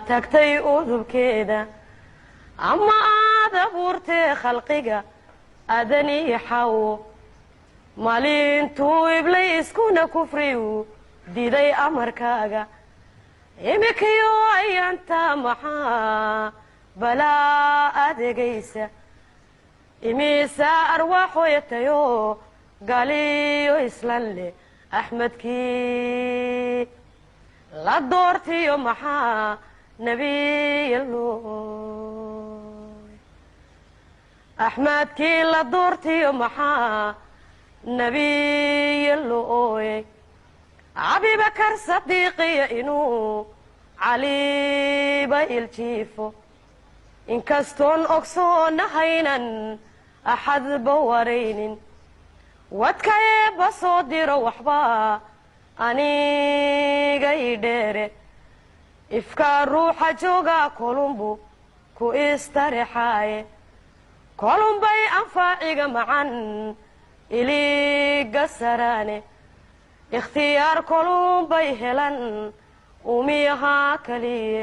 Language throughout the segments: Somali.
tagtay udubkeeda ama aad abuurtee khalqiga adani xawo maalintuu ibliiskuna kufriyu diiday amarkaaga imikayo ayanta maxaa balaa adeegaysa imisa arwaaxoyatayo galiyo islanle axmedkii la doortiyo maxaa nabiyallo axmedkii la doortiyo maxaa nabiyallo abibakar sadiiqiya inuu caliba iljiifo inkastoon ogsoonahaynan axadba waraynin wadkayeeba soo diro waxba aniga ii dheere ifkaa ruuxa joogaa kolumbu ku istarexaaye kolumbay anfaaciga macan iliga saraane ikhtiyaar kolumbay helan umiyahaa kaliye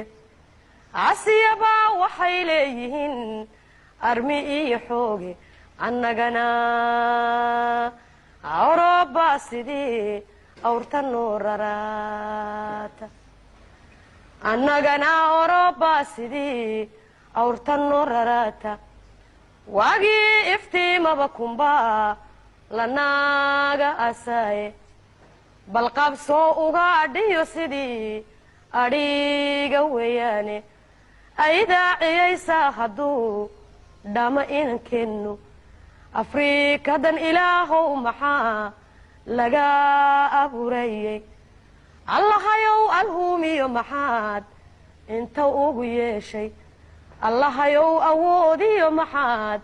casiyabaa waxay leeyihiin armi iyo xooge annagana awroba sidii awrta noo raraata annagana awroba sidii awrta noo raraata waagii iftiimaba kumbaa lanaaga asaaye balqabsoo uga adhiyo sidii adhiga weeyaane aydaaciyaysaa hadduu dhama inankennu afriikadan ilaahow maxaa laga abuurayey allahayow alhuumiyo maxaad inta ugu yeeshay allahayow awoodiyo maxaad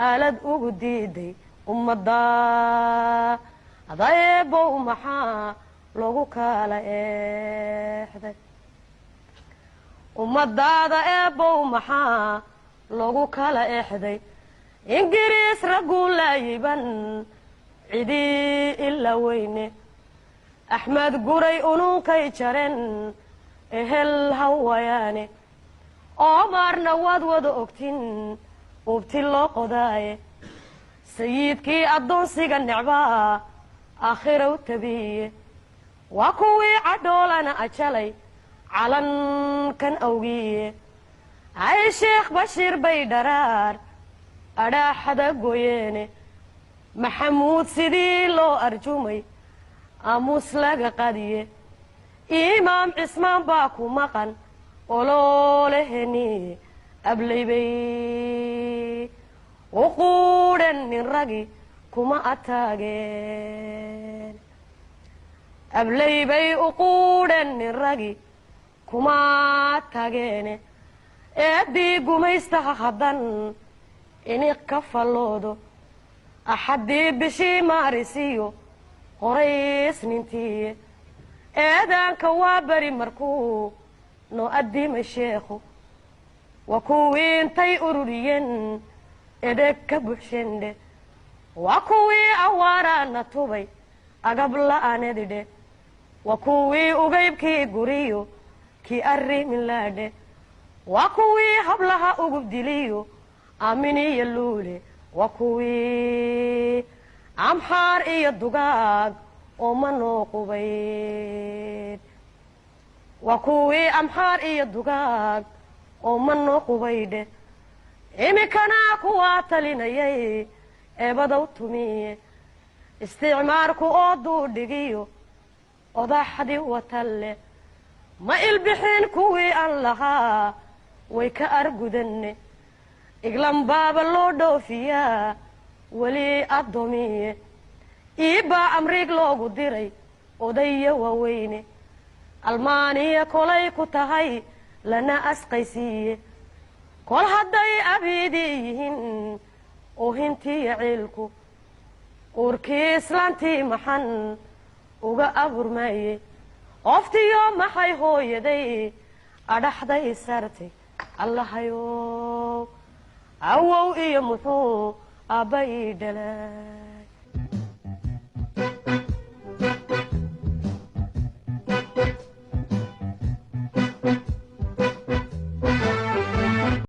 aalad ugu diiday ummadda adayeebow maxaa lagu kala eexday ummadaada eebow maxaa lagu kala eexday ingiriis ragguu laayiban cidii ila weyne axmed guray ununkay jaren ehel hawayaane oomaarna waad wada ogtin ubti loo qodaaye sayidkii addoonsiga necbaa aakhiraw tabiye waa kuwii cadhoolana ajalay calankan awgiye ay sheekh bashiir bay dharaar adhaaxada goyeene maxamuud sidii loo arjumay aamuus laga qadiye imaam cismaan baa ku maqan olooleheniye ablaybay u quudhan nin ragi kuma ataageen ablaybay u quudhan nin ragi kuma tageene eeddii gumaystaha haddan iniq ka falloodo axaddii bishii maarisiyo qorays nintiiye eedaanka waa beri markuu noo addimay sheekhu waa kuwii intay ururiyeen edheg ka buxshendhe waa kuwii awaaraana tubay agab la'aanedidhe waa kuwii ugaybkii guriyo kii arrimin laadhe waa kuwii hablaha ugub diliyo aaminiyo luule waa kuwii amxaar iyo dugaag oo ma noo qubayd waa kuwii amxaar iyo dugaag oo ma noo qubaydhe imikana kuwaa talinayay eebadow tumiye isticmaarku oo duudhigiyo odaxdii watalle ma ilbixin kuwii aan lahaa way ka argudanne iglambaaba loo dhoofiyaa weli addoomiye iibbaa amriig loogu diray odaya waaweyne almaaniya kolay ku tahay lana asqaysiiye kol hadday abiidii yihiin oohintiiyo ciilku uurkii islaantii maxan uga aburmaaye qoftiyo maxay hooyaday adhaxday sartay allahayow awow iyo muxuu aabba ii dhalay